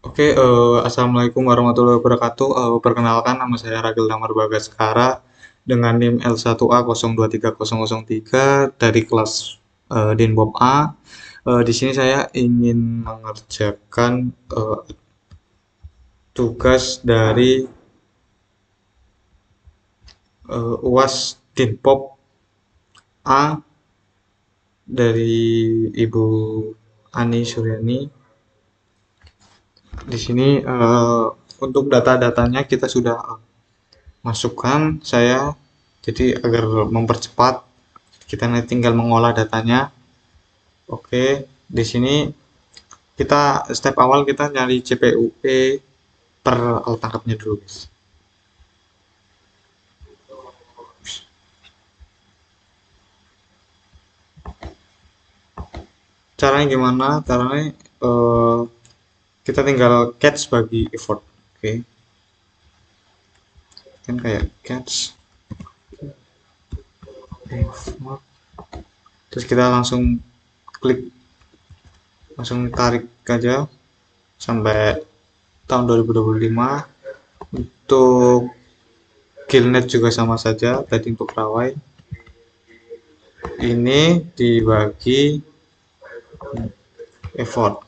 Oke, assalamualaikum warahmatullahi wabarakatuh. Perkenalkan, nama saya Ragil Damar Bagaskara dengan NIM L1A023003 dari kelas Dinbop A. Di sini saya ingin mengerjakan tugas dari UAS Dinpop A dari Ibu Ani Suryani. Di sini untuk data-datanya kita sudah masukkan saya, jadi agar mempercepat kita nanti tinggal mengolah datanya. Oke, di sini kita step awal kita nyari CPUE per alat tangkapnya dulu, guys. Caranya gimana? Caranya eh, kita tinggal catch bagi effort. Oke, kan kayak catch effort, terus kita langsung klik, langsung tarik aja sampai tahun 2025. Untuk Gillnet juga sama saja, tadi untuk Rawai ini dibagi effort.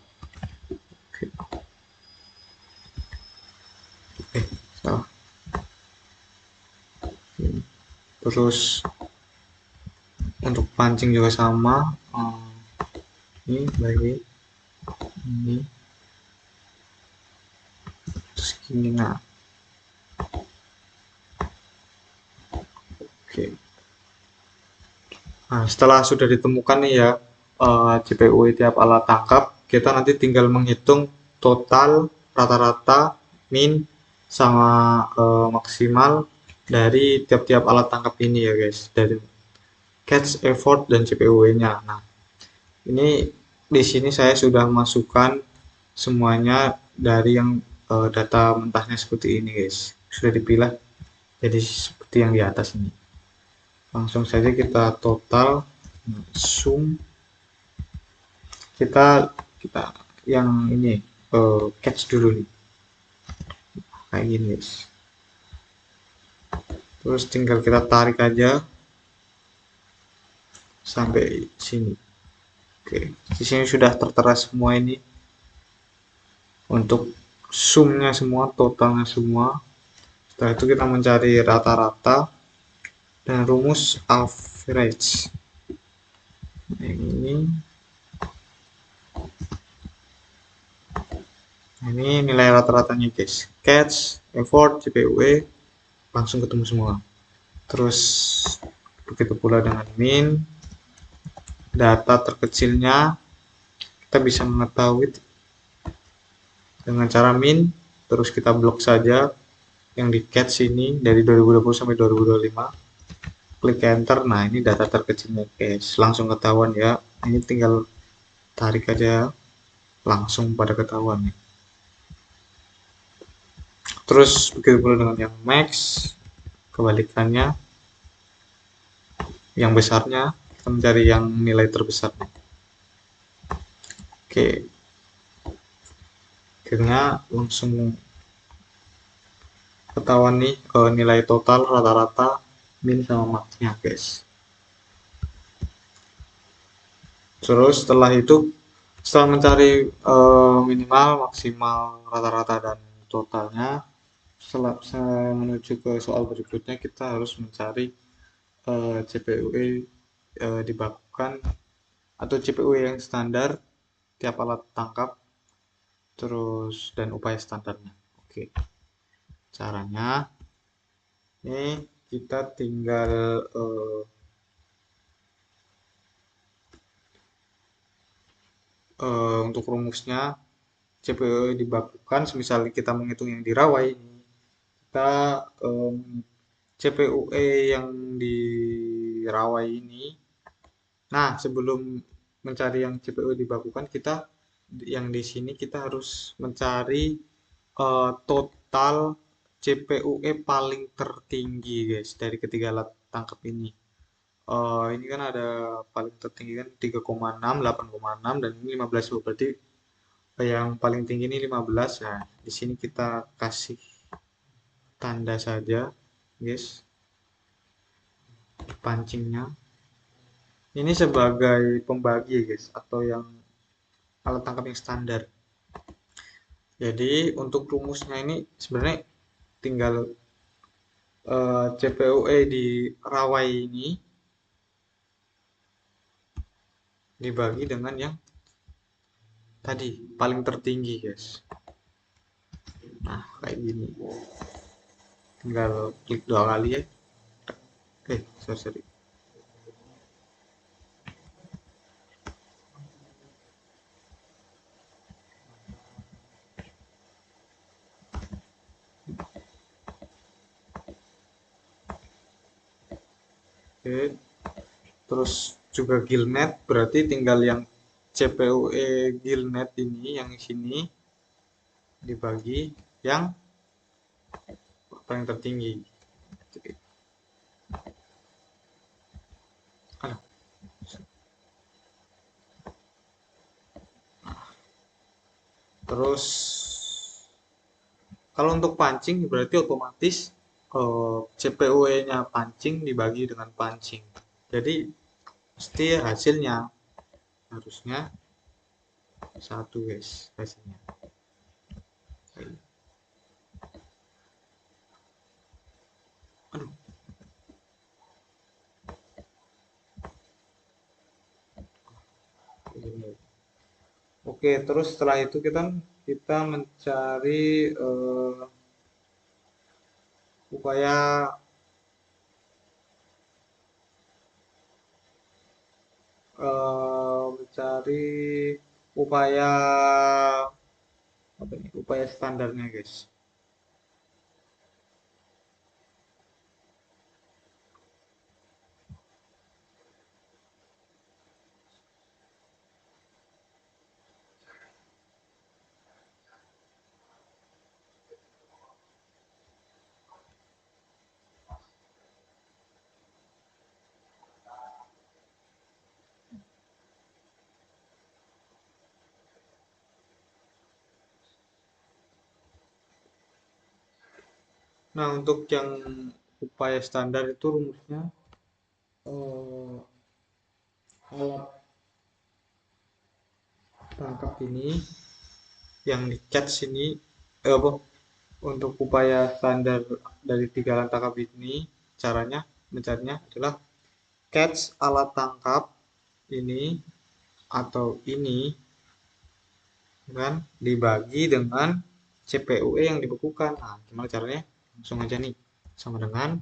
Salah. Terus untuk pancing juga sama. Ini bagi ini, terus gini. Nah, oke. Nah, setelah sudah ditemukan nih ya CPU tiap alat tangkap, kita nanti tinggal menghitung total, rata-rata, min, sama maksimal dari tiap-tiap alat tangkap ini ya guys, dari catch, effort, dan CPU-nya. Nah, ini di sini saya sudah masukkan semuanya dari yang data mentahnya seperti ini guys. Sudah dipilah jadi seperti yang di atas ini. Langsung saja kita total, sum, kita yang ini catch dulu nih, kayak gini guys. Terus tinggal kita tarik aja sampai sini. Oke, di sini sudah tertera semua ini untuk sumnya semua, totalnya semua. Setelah itu kita mencari rata-rata dan rumus average. Nah, ini nilai rata-ratanya guys. Catch, effort, CPUE langsung ketemu semua. Terus begitu pula dengan min, data terkecilnya kita bisa mengetahui dengan cara min, terus kita blok saja yang di catch ini dari 2020 sampai 2025. Klik enter. Nah, ini data terkecilnya guys, langsung ketahuan ya. Ini tinggal tarik aja, langsung pada ketahuan nih. Terus begitu pula dengan yang max, kebalikannya, yang besarnya kita mencari yang nilai terbesar. Oke, akhirnya langsung ketahuan nih nilai total, rata-rata, min, sama maxnya guys. Terus setelah itu, setelah mencari minimal, maksimal, rata-rata, dan totalnya, setelah menuju ke soal berikutnya, kita harus mencari CPUE dibakukan atau CPUE yang standar tiap alat tangkap, terus dan upaya standarnya. Oke, caranya ini kita tinggal untuk rumusnya, CPU dibakukan, semisal kita menghitung yang dirawai, kita CPUE yang dirawai ini. Nah, sebelum mencari yang CPU dibakukan, kita yang di sini kita harus mencari total CPUE paling tertinggi guys dari ketiga alat tangkap ini. Ini kan ada paling tertinggi kan 3,6, 8,6 dan ini 15. Berarti yang paling tinggi ini 15. Nah, di sini kita kasih tanda saja, guys, pancingnya. Ini sebagai pembagi, guys, atau yang alat tangkap yang standar. Jadi untuk rumusnya ini sebenarnya tinggal CPUE di rawai ini dibagi dengan yang tadi paling tertinggi, guys. Nah, kayak gini. Tinggal klik 2 kali ya. Sorry. Oke. Terus juga Gillnet, berarti tinggal yang CPUE Gillnet ini yang di sini dibagi yang paling tertinggi. Aduh. Terus kalau untuk pancing berarti otomatis CPUE-nya pancing dibagi dengan pancing. Jadi pasti hasilnya harusnya satu, guys, hasilnya. Aduh. Oke, terus setelah itu kita mencari upaya mencari upaya apa ini? Upaya standarnya, guys. Nah, untuk yang upaya standar itu rumusnya eh, alat tangkap ini yang di catch ini apa untuk upaya standar dari 3 alat tangkap ini caranya mencarinya adalah catch alat tangkap ini atau ini kan dibagi dengan CPUE yang dibekukan. Nah, gimana caranya? Langsung aja nih. Sama dengan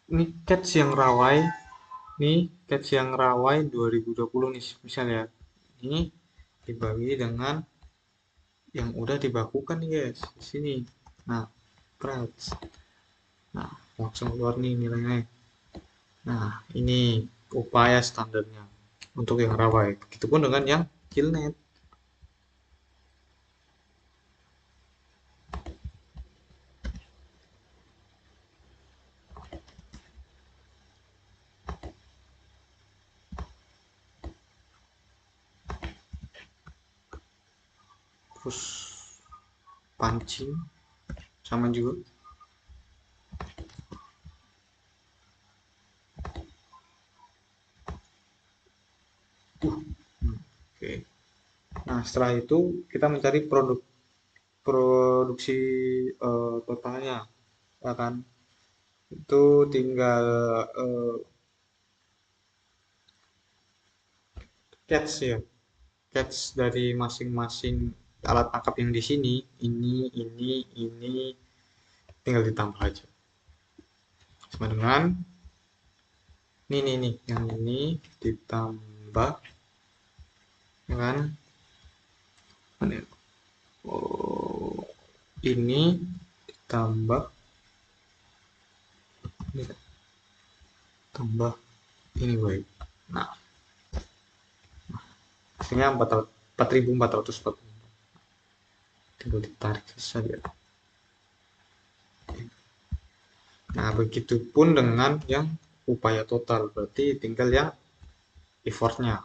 ini catch yang rawai, nih catch yang rawai 2020 nih misalnya. Ini dibagi dengan yang udah dibakukan nih, guys, di sini. Nah, price. Nah, langsung keluar nih nilainya. Nah, ini upaya standarnya untuk yang rawai. Begitupun dengan yang killnet. Terus pancing sama juga. Oke. Nah, setelah itu kita mencari produksi totalnya, ya kan? Itu tinggal eh, catch ya, catch dari masing-masing alat tangkap yang di sini, ini, tinggal ditambah aja. Sama dengan nih, yang ini ditambah dengan oh, ini ditambah ini tambah ini, baik. Nah, hasilnya 4.440. Tinggal ditarik saja. Nah, begitupun dengan yang upaya total, berarti tinggal yang effortnya.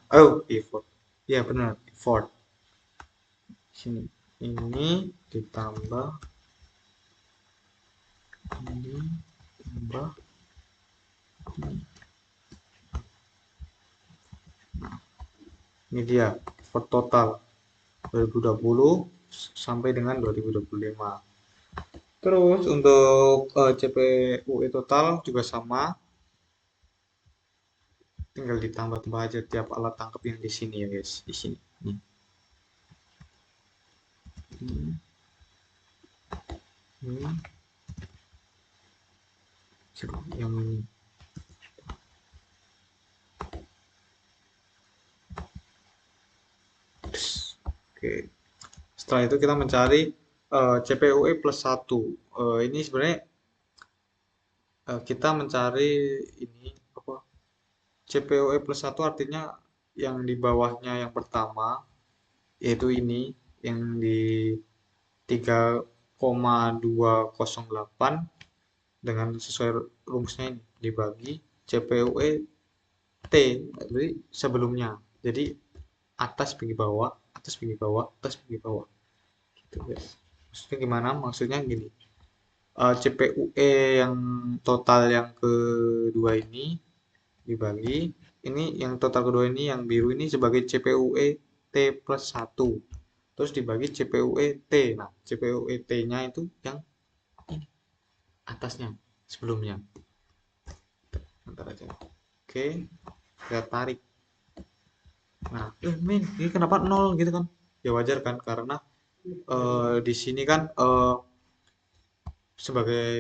Effort. Ya benar, effort. Sini. Ini ditambah ini tambah ini. Ini dia effort total 2020 sampai dengan 2025. Terus untuk CPUE total juga sama, tinggal ditambah-tambah aja tiap alat tangkap yang di sini ya guys, di sini. Ini yang ini. Oke. Setelah itu kita mencari CPUE plus 1. Ini sebenarnya kita mencari ini apa? CPUE plus 1 artinya yang di bawahnya yang pertama, yaitu ini yang di 3,208 dengan sesuai rumusnya ini dibagi CPUE T, jadi sebelumnya. Jadi atas pergi bawah, atas pergi bawah, atas pergi bawah. Gitu guys. Maksudnya gimana? Maksudnya gini. CPUE yang total yang kedua ini dibagi, ini yang total kedua ini yang biru ini sebagai CPUE T plus 1. Terus dibagi CPUE T. Nah, CPUE T-nya itu yang ini atasnya sebelumnya. Bentar aja. Oke, kita tarik. Nah, men, ini kenapa nol gitu kan? Ya wajar kan karena di sini kan sebagai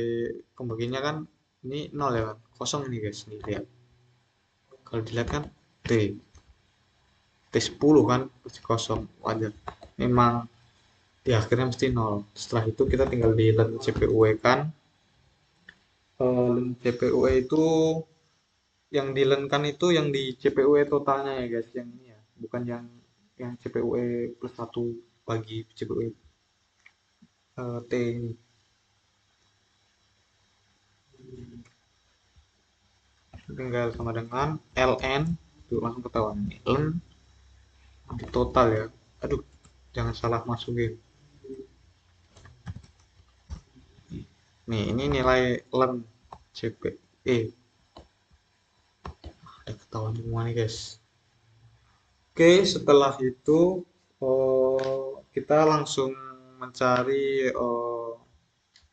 pembaginya kan ini nol ya kan, kosong ini guys, nih lihat. Kalau dilihat kan T T10 kan pasti kosong, wajar. Memang di akhirnya mesti nol. Setelah itu kita tinggal di len CPUE kan. Len CPUE itu yang dilenkan itu yang di CPUE totalnya ya guys, yang ini ya, bukan yang CPUE plus 1 bagi CPUE T ini. Tinggal sama dengan ln, tuh langsung ketahuan nih, len di total ya. Aduh, jangan salah masukin. Nih, ini nilai len CPE. Ketahuan semua nih guys. Oke, setelah itu kita langsung mencari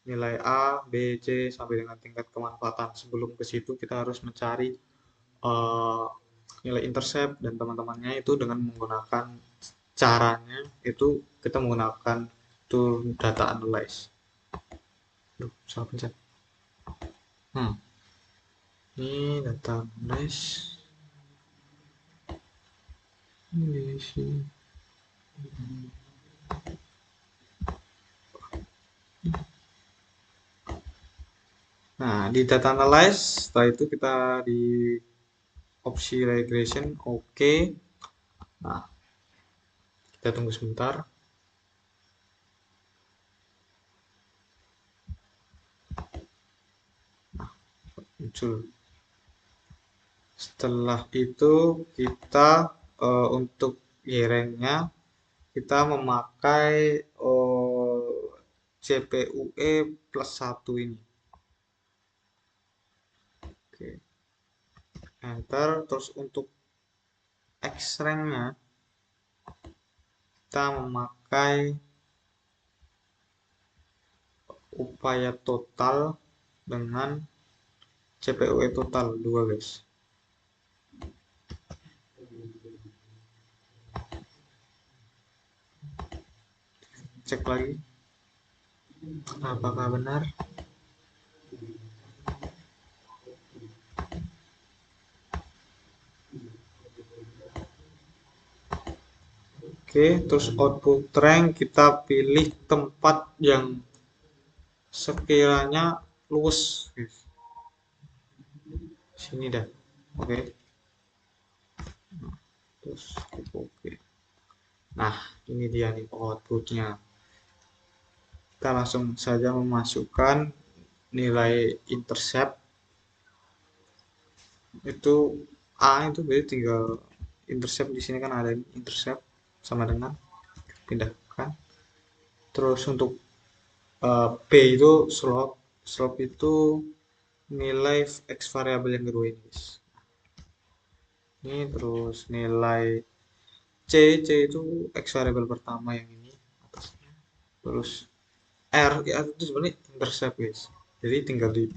nilai A, B, C sampai dengan tingkat kemanfaatan. Sebelum ke situ kita harus mencari eh, nilai intercept dan teman-temannya itu dengan menggunakan caranya itu kita menggunakan tool data analyze. Duh, salah pencet. Hmm, ini data analyze. Ini sih. Nah, di data analyze, setelah itu kita di opsi regression, oke. Nah, kita tunggu sebentar. Nah, muncul. Setelah itu kita untuk girengnya kita memakai CPUE plus 1 ini. Oke, enter. Terus untuk X-rank-nya kita memakai upaya total dengan CPUE total 2 guys. Cek lagi apakah benar. Oke, terus output rank kita pilih tempat yang sekiranya luas guys. Sini dah. Oke. Terus oke. Nah, ini dia nih outputnya. Kita langsung saja memasukkan nilai intercept Itu A itu berarti tinggal intercept, di sini kan ada intercept sama dengan pindahkan. Terus untuk B itu slope. Slope itu nilai X variabel yang kedua ini, guys. Ini terus nilai C, C itu X variabel pertama yang ini atasnya. Terus R, ya itu sebenarnya intercept, guys. Jadi tinggal di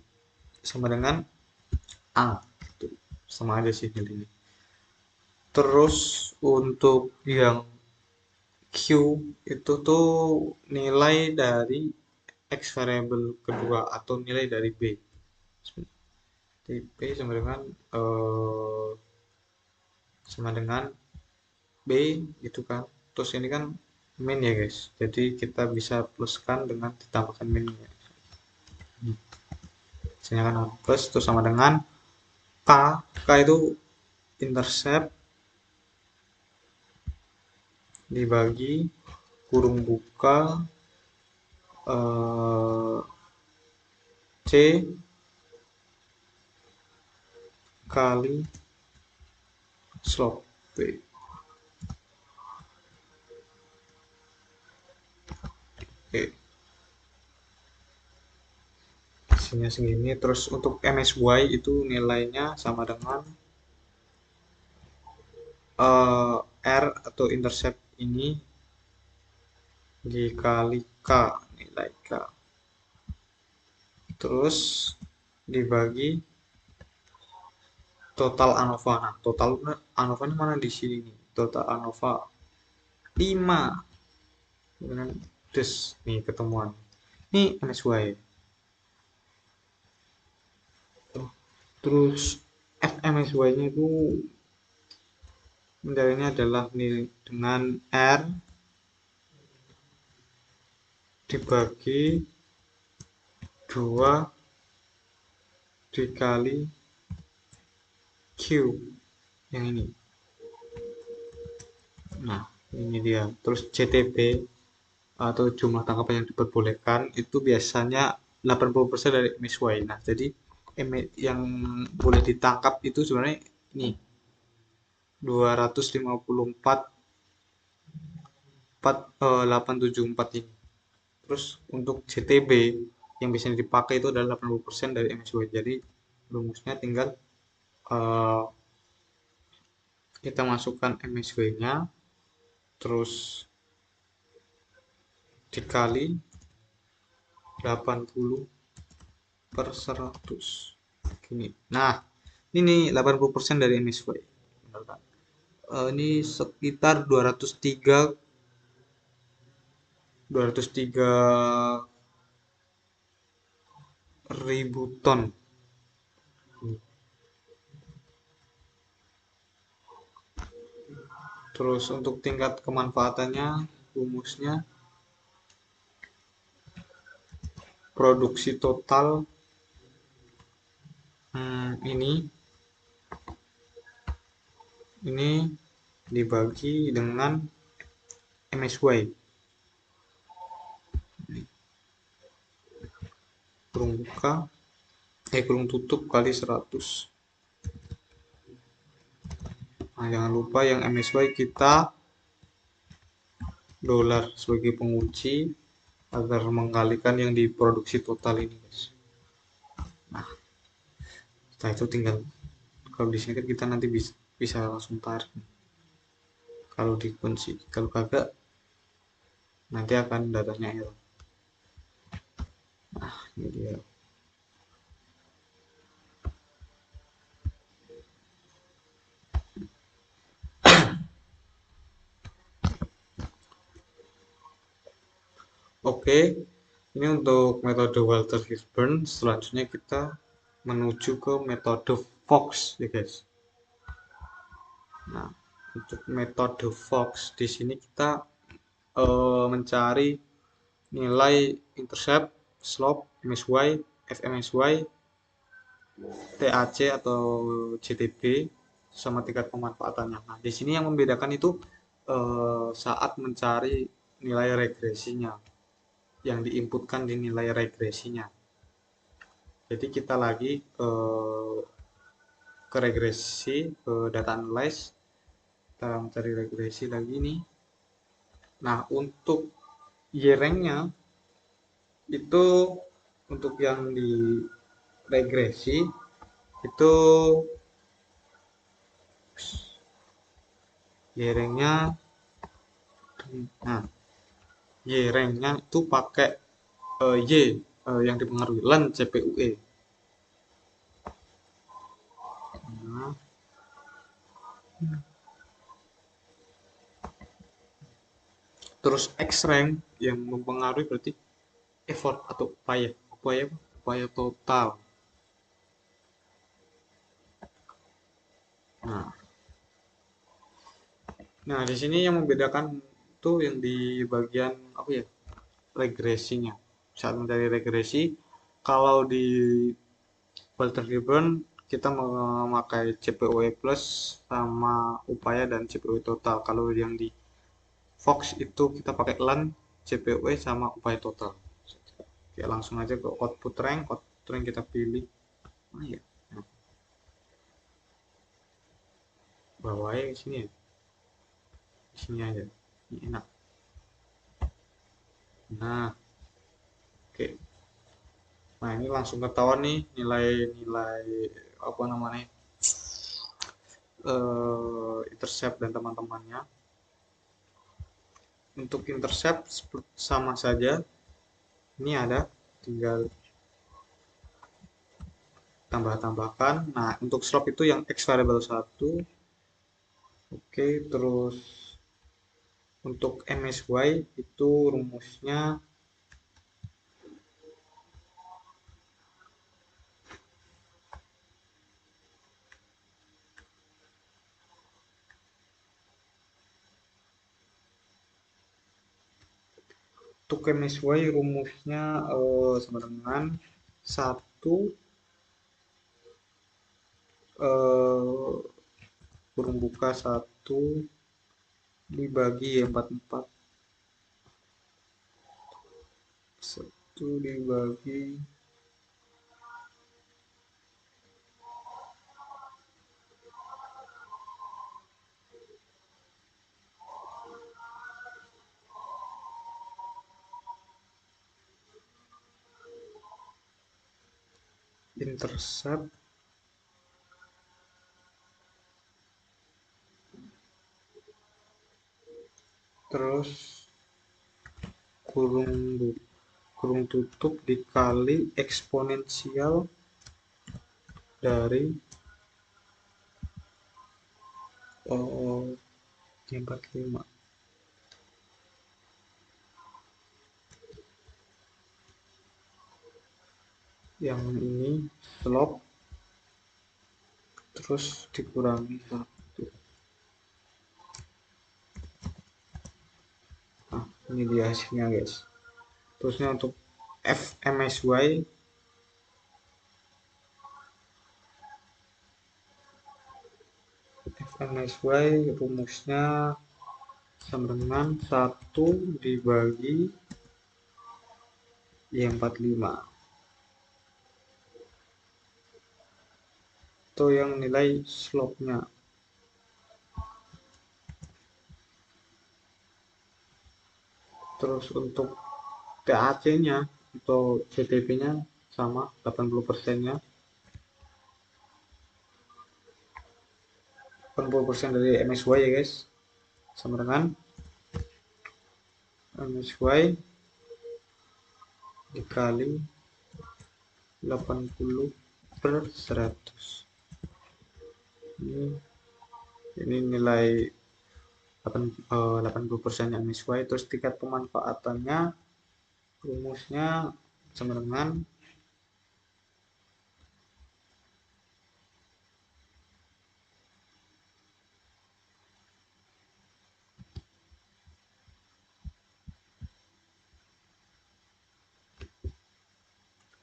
sama dengan A. Tuh, sama aja sih nilainya. Terus untuk yang Q itu tuh nilai dari X variabel kedua atau nilai dari B. B sama dengan eh, sama dengan B gitu kan. Terus ini kan min ya guys. Jadi kita bisa pluskan dengan ditambahkan minnya. Misalnya kan plus terus sama dengan K. K itu intercept dibagi kurung buka eh, C kali slope B. Oke, hasilnya segini. Terus untuk MSY itu nilainya sama dengan R atau intercept ini dikali K, nilai K. Terus dibagi total ANOVA. Nah, total ANOVA ini mana di sini nih? Total ANOVA 5. Kemudian des nih ketemuan. Ini MSY. Terus FMSY-nya itu nilainya adalah nilai dengan R dibagi 2 dikali Q yang ini. Nah, ini dia. Terus JTB atau jumlah tangkapan yang diperbolehkan itu biasanya 80% dari MSY. Nah, jadi yang boleh ditangkap itu sebenarnya ini 254,874 ini. Terus untuk JTB yang biasanya dipakai itu adalah 80% dari MSY. Jadi rumusnya tinggal uh, kita masukkan MSY-nya terus dikali 80 per 100 gini. Nah, ini 80% dari MSY. Ini sekitar 203 ribu ton. Terus untuk tingkat kemanfaatannya, rumusnya produksi total ini dibagi dengan MSY kurung buka kurung tutup kali 100. Nah, jangan lupa yang MSY kita dolar sebagai pengunci agar mengkalikan yang diproduksi total ini, guys. Nah, setelah itu tinggal kalau di sini kan kita nanti bisa langsung tarik kalau dikunci. Kalau kagak nanti akan datanya error. Nah, ini dia. Oke, ini untuk metode Walter Gisborne. Selanjutnya kita menuju ke metode Fox ya guys. Nah, untuk metode Fox di sini kita mencari nilai intercept, slope, MSY, FMSY, TAC atau JTB sama tingkat pemanfaatannya. Nah, di sini yang membedakan itu saat mencari nilai regresinya yang diinputkan di nilai regresinya. Jadi kita lagi ke regresi, ke data analyze, kita mencari regresi lagi nih. Nah, untuk Y-rank-nya itu untuk yang di regresi itu Y-rank-nya, nah Y-rank-nya itu pakai Y yang dipengaruhi LAN CPUE. Nah, terus X-rank yang mempengaruhi berarti effort atau upaya total. Nah, nah di sini yang membedakan tuh yang di bagian apa ya, regresinya. Saat mencari regresi, kalau di filter driven kita memakai CPUE plus sama upaya dan CPUE total. Kalau yang di Fox itu kita pakai LAN, CPUE sama upaya total. Oke, langsung aja ke output rank kita pilih. Oh iya, nah, bawahnya di sini ya, di sini aja. Ini enak. Nah, oke. Nah, ini langsung ketahuan nih nilai-nilai apa namanya, intercept dan teman-temannya. Untuk intercept sama saja. Ini ada, tinggal tambah-tambahkan. Nah, untuk slope itu yang x variable 1. Oke, terus untuk MSY itu rumusnya untuk MSY rumusnya sama dengan 1 eh, kurung buka 1 dibagi 44, 1 dibagi intercept, terus kurung kurung tutup dikali eksponensial dari 45. Yang ini slope terus dikurangi 1. Nah, ini dia hasilnya guys. Terusnya untuk FMSY rumusnya sama dengan 1 dibagi Y45. Itu yang nilai slope-nya. Terus untuk TAC-nya atau CTP-nya sama 80%-nya. 80% dari MSY ya guys. Sama dengan MSY dikali 80/100. Ini nilai 80% MSY. Terus tingkat pemanfaatannya rumusnya sama dengan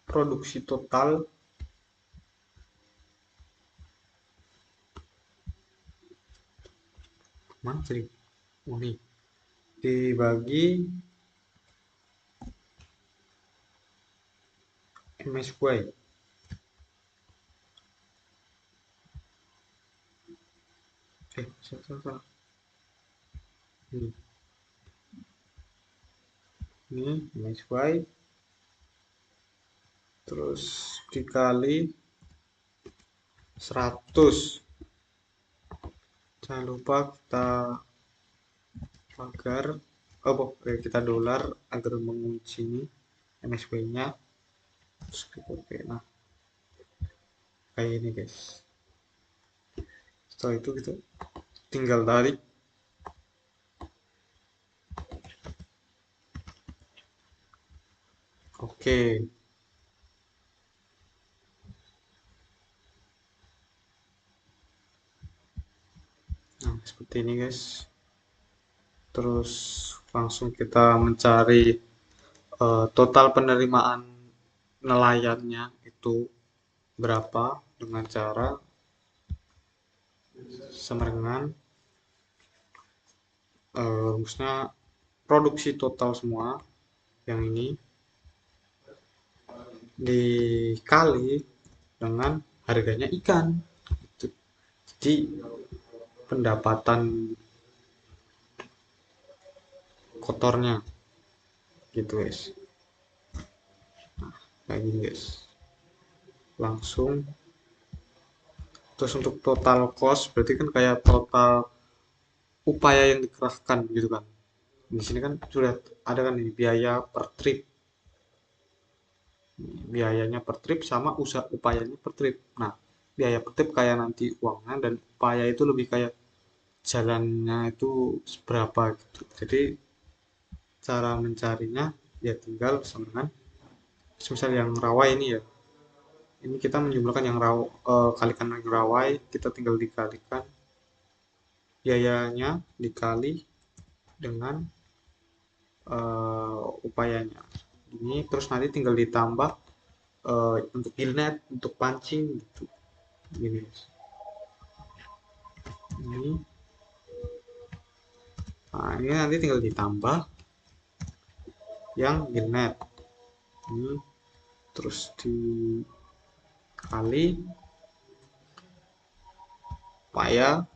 produksi total mana sih ini dibagi MSY. salah. Ini, ini MSY terus dikali 100. Jangan lupa kita agar kita dolar agar mengunci ini MSY-nya. Terus kita oke. Nah, kayak ini guys. Setelah itu kita tinggal tarik. Oke. Nah, seperti ini guys. Terus langsung kita mencari total penerimaan nelayannya itu berapa dengan cara sama rumusnya produksi total semua yang ini dikali dengan harganya ikan. Jadi pendapatan kotornya gitu guys. Nah, kayak gini guys. Langsung terus untuk total cost berarti kan kayak total upaya yang dikerahkan gitu kan. Di sini kan sudah ada kan ini biaya per trip. Biayanya per trip sama usaha upayanya per trip. Nah, biaya per trip kayak nanti uangnya dan upaya itu lebih kayak jalannya itu seberapa gitu. Jadi cara mencarinya ya tinggal sama misal yang rawai ini ya. Ini kita menjumlahkan yang kalikan yang rawai, kita tinggal dikalikan biayanya dikali dengan upayanya. Ini terus nanti tinggal ditambah untuk gillnet, untuk pancing gitu. Gini. Ini. Nah, ini nanti tinggal ditambah yang gillnet. Ini terus dikali upaya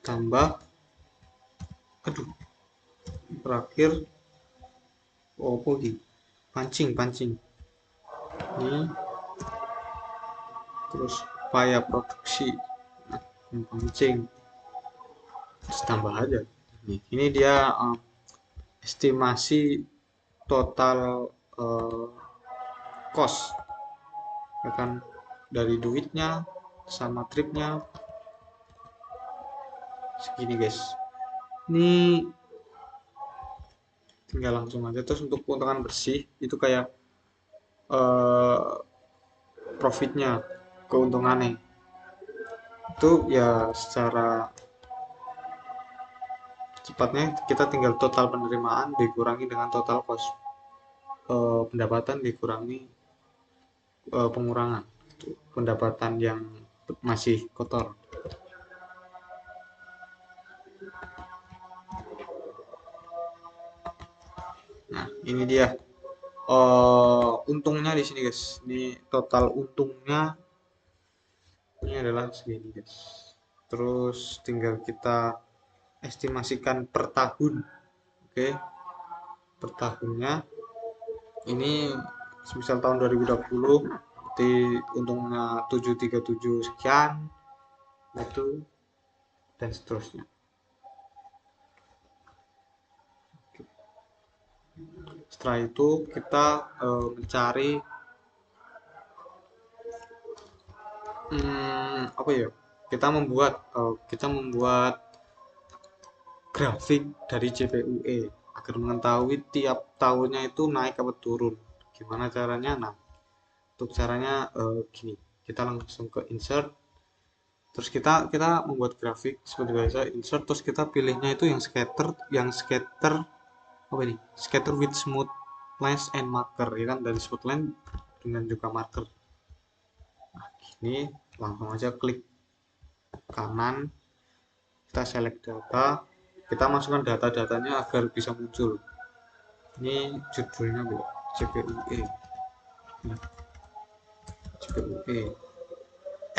tambah terakhir pancing ini terus upaya produksi pancing terus tambah aja ini dia estimasi total cost ya kan dari duitnya sama tripnya segini guys. Ini tinggal langsung aja. Terus untuk keuntungan bersih itu kayak profitnya, keuntungannya itu ya secara cepatnya kita tinggal total penerimaan dikurangi dengan total cost pendapatan dikurangi pengurangan gitu. Pendapatan yang masih kotor. Nah ini dia untungnya di sini guys. Ini total untungnya ini adalah segini guys. Terus tinggal kita estimasikan per tahun. Oke. Per tahunnya ini semisal tahun 2020 berarti untungnya 737 sekian itu dan seterusnya. Setelah itu kita mencari apa ya? Kita membuat grafik dari JPUE agar mengetahui tiap tahunnya itu naik atau turun. Gimana caranya? Nah, untuk caranya gini. Kita langsung ke insert. Terus kita membuat grafik seperti biasa insert terus kita pilihnya itu yang scatter apa ini? Scatter with smooth lines and marker ya kan dari smooth line dengan juga marker. Nah, ini langsung aja klik kanan kita select data kita masukkan data-datanya agar bisa muncul ini judulnya JPUE nah, JPUE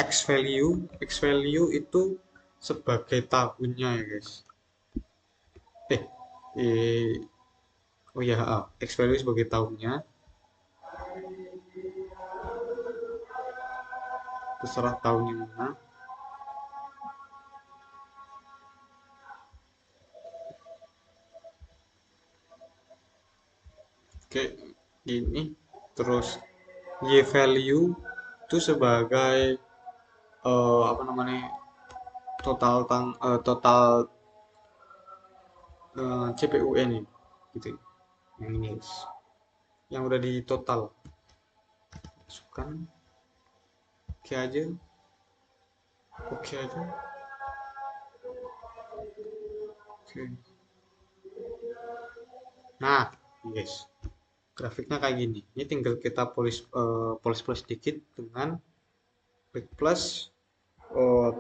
X value itu sebagai tahunnya ya guys. eh, eh oh ya, X value sebagai tahunnya, terserah tahunnya mana. Oke, gini. Terus Y value itu sebagai apa namanya, total CPU nih, gitu. Yang ini guys, yang udah di total, masukkan oke aja, oke aja, oke. Nah guys, grafiknya kayak gini. Ini tinggal kita polis dikit dengan klik plus,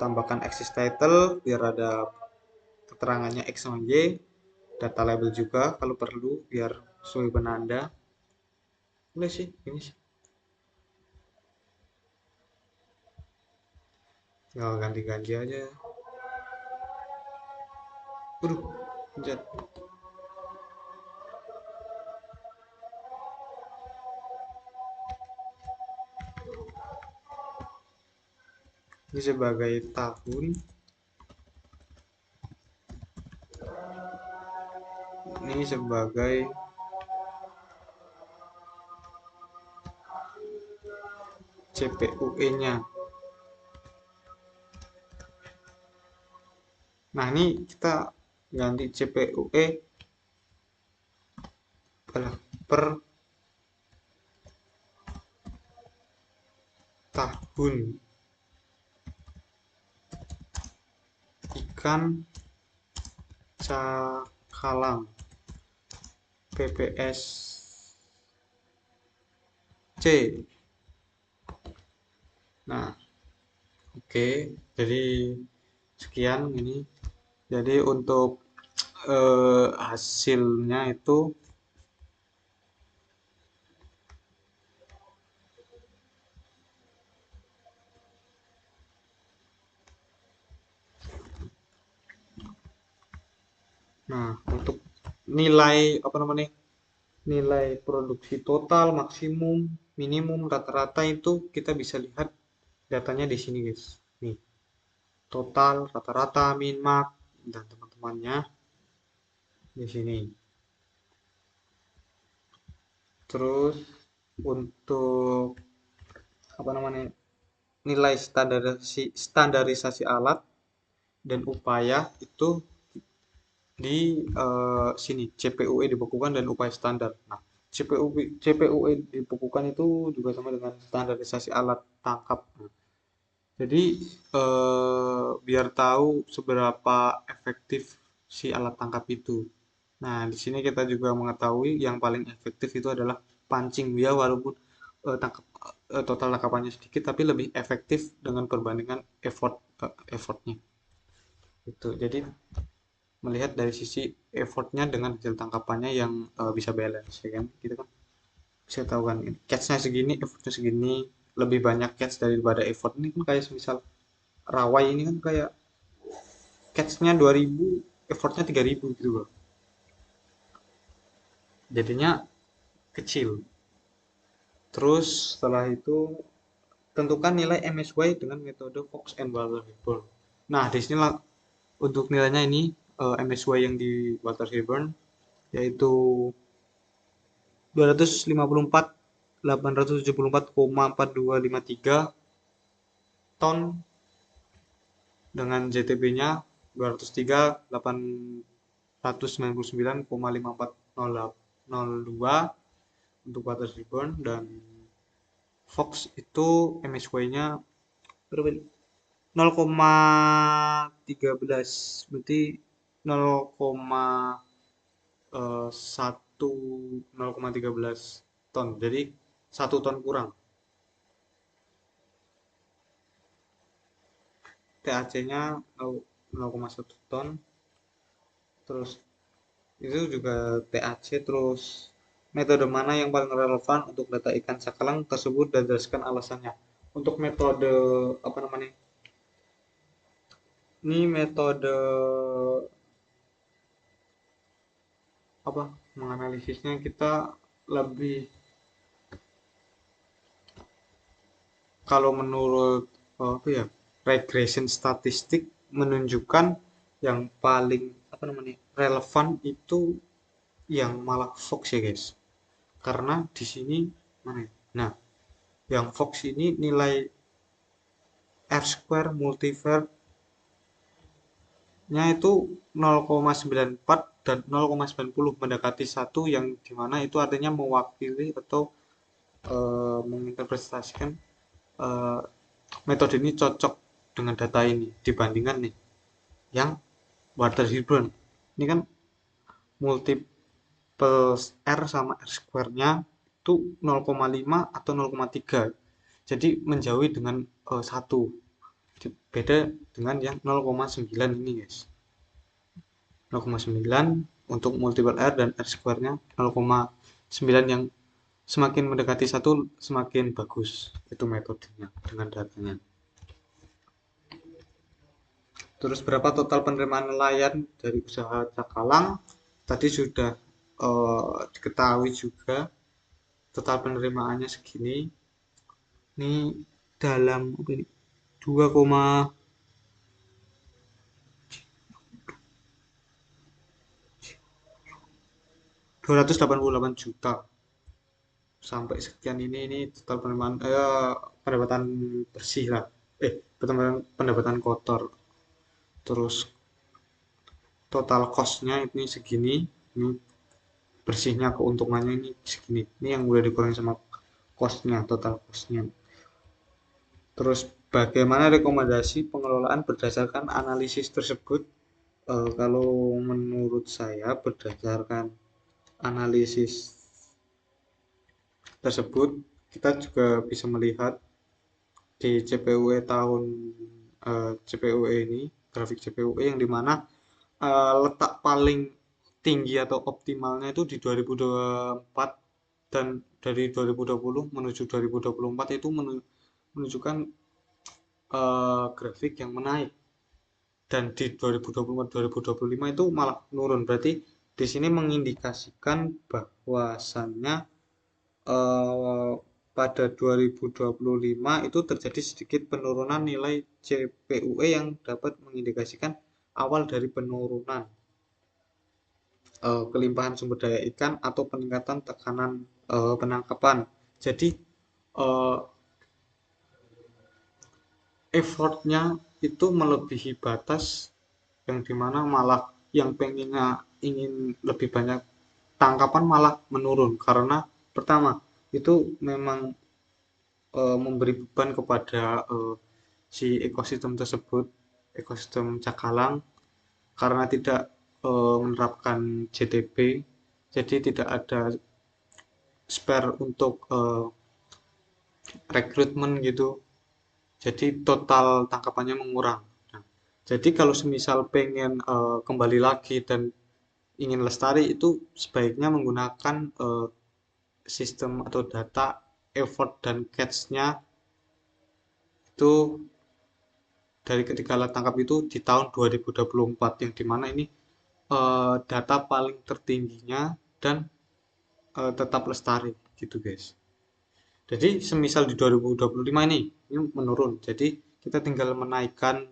tambahkan axis title biar ada keterangannya X sama Y, data label juga kalau perlu biar sesuai penanda. Boleh sih ini sih, tinggal ganti-ganti aja. Waduh, pencet. Ini sebagai tahun, ini sebagai CPUE-nya. Nah, ini kita ganti CPUE per tahun ikan cakalang PPSC. Nah, oke. Jadi sekian ini. Jadi untuk hasilnya itu, nah untuk nilai apa namanya, nilai produksi total, maksimum, minimum, rata-rata itu kita bisa lihat datanya di sini guys. Nih, total, rata-rata, min, max, dan teman-temannya di sini. Terus untuk apa namanya, nilai standarisasi alat dan upaya itu di sini CPUE dibekukan dan upaya standar. Nah, CPUE dibekukan itu juga sama dengan standarisasi alat tangkap. Nah, jadi biar tahu seberapa efektif si alat tangkap itu. Nah, di sini kita juga mengetahui yang paling efektif itu adalah pancing. Dia walaupun total tangkapannya sedikit tapi lebih efektif dengan perbandingan effortnya. Itu. Jadi melihat dari sisi effortnya dengan hasil tangkapannya yang bisa balance, ya kan? Gitu kan. Bisa tahu kan catch-nya segini, effortnya segini, lebih banyak catch daripada effort. Ini kan kayak misal Rawai ini kan kayak catch-nya 2000, effortnya 3000 gitu loh. Jadinya kecil. Terus setelah itu tentukan nilai MSY dengan metode Fox and Walter Hilburn. Nah, di sinilah untuk nilainya ini MSY yang di Walter Hilburn yaitu 254.874,4253 ton dengan JTB-nya 203.899,5402 untuk Walter Hilburn, dan Fox itu MSY-nya berapa? 0,13, berarti 0,13 ton, jadi 1 ton kurang. TAC-nya 0,1 ton. Terus itu juga TAC. Terus metode mana yang paling relevan untuk data ikan cakalang tersebut dan jelaskan alasannya. Untuk metode apa namanya, Ini metode apa menganalisisnya kita lebih, kalau menurut apa ya, regression statistik menunjukkan yang paling apa namanya relevan itu yang malah Fox ya guys, karena di sini mana ya? Nah, yang Fox ini nilai R square multivariate nya itu 0,94 dan 0,90 mendekati satu, yang dimana itu artinya mewakili atau menginterpretasikan eh, metode ini cocok dengan data ini dibandingkan nih yang Water Heilbron. Ini kan multiple R sama R square-nya itu 0,5 atau 0,3. Jadi menjauhi dengan 1. Beda dengan yang 0,9 ini guys. 0,9 untuk multiple R dan R square-nya 0,9, yang semakin mendekati satu semakin bagus itu metodenya dengan datanya. Terus berapa total penerimaan nelayan dari usaha cakalang? Tadi sudah diketahui juga total penerimaannya segini. Ini dalam 2,288 juta sampai sekian. Ini total penerimaan pendapatan bersih lah, pendapatan kotor. Terus total cost-nya ini segini, ini bersihnya keuntungannya ini segini. Ini yang udah dikurangi sama cost-nya, total cost-nya. Terus bagaimana rekomendasi pengelolaan berdasarkan analisis tersebut? Kalau menurut saya berdasarkan analisis tersebut kita juga bisa melihat di CPUE tahun CPUE ini, grafik CPUE yang dimana letak paling tinggi atau optimalnya itu di 2024, dan dari 2020 menuju 2024 itu menunjukkan grafik yang menaik, dan di 2024-2025 itu malah menurun. Berarti di sini mengindikasikan bahwasannya eh, pada 2025 itu terjadi sedikit penurunan nilai CPUE yang dapat mengindikasikan awal dari penurunan kelimpahan sumber daya ikan atau peningkatan tekanan penangkapan. Jadi eh, effortnya itu melebihi batas, yang dimana malah yang pengennya ingin lebih banyak tangkapan malah menurun, karena pertama itu memang memberi beban kepada si ekosistem tersebut, ekosistem cakalang, karena tidak menerapkan JTB, jadi tidak ada spare untuk rekrutmen gitu, jadi total tangkapannya mengurang. Nah, jadi kalau semisal pengen kembali lagi dan ingin lestari, itu sebaiknya menggunakan sistem atau data effort dan catch-nya itu dari ketiga alat tangkap itu di tahun 2024, yang dimana ini data paling tertingginya dan tetap lestari gitu guys. Jadi semisal di 2025 ini menurun, jadi kita tinggal menaikkan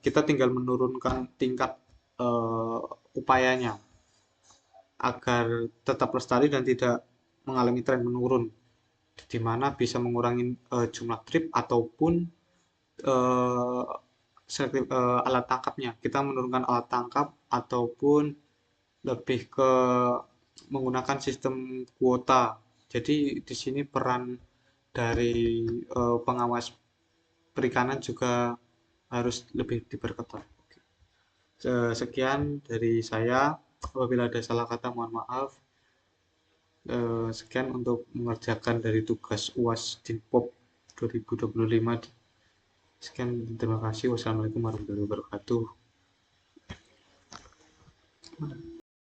kita tinggal menurunkan tingkat uh, upayanya agar tetap lestari dan tidak mengalami tren menurun, di mana bisa mengurangi jumlah trip ataupun uh, alat tangkapnya. Kita menurunkan alat tangkap ataupun lebih ke menggunakan sistem kuota. Jadi di sini peran dari pengawas perikanan juga harus lebih diperketat. Sekian dari saya. Apabila ada salah kata mohon maaf. Sekian untuk mengerjakan dari tugas UAS Dinpop 2025. Sekian, terima kasih. Wassalamualaikum warahmatullahi wabarakatuh.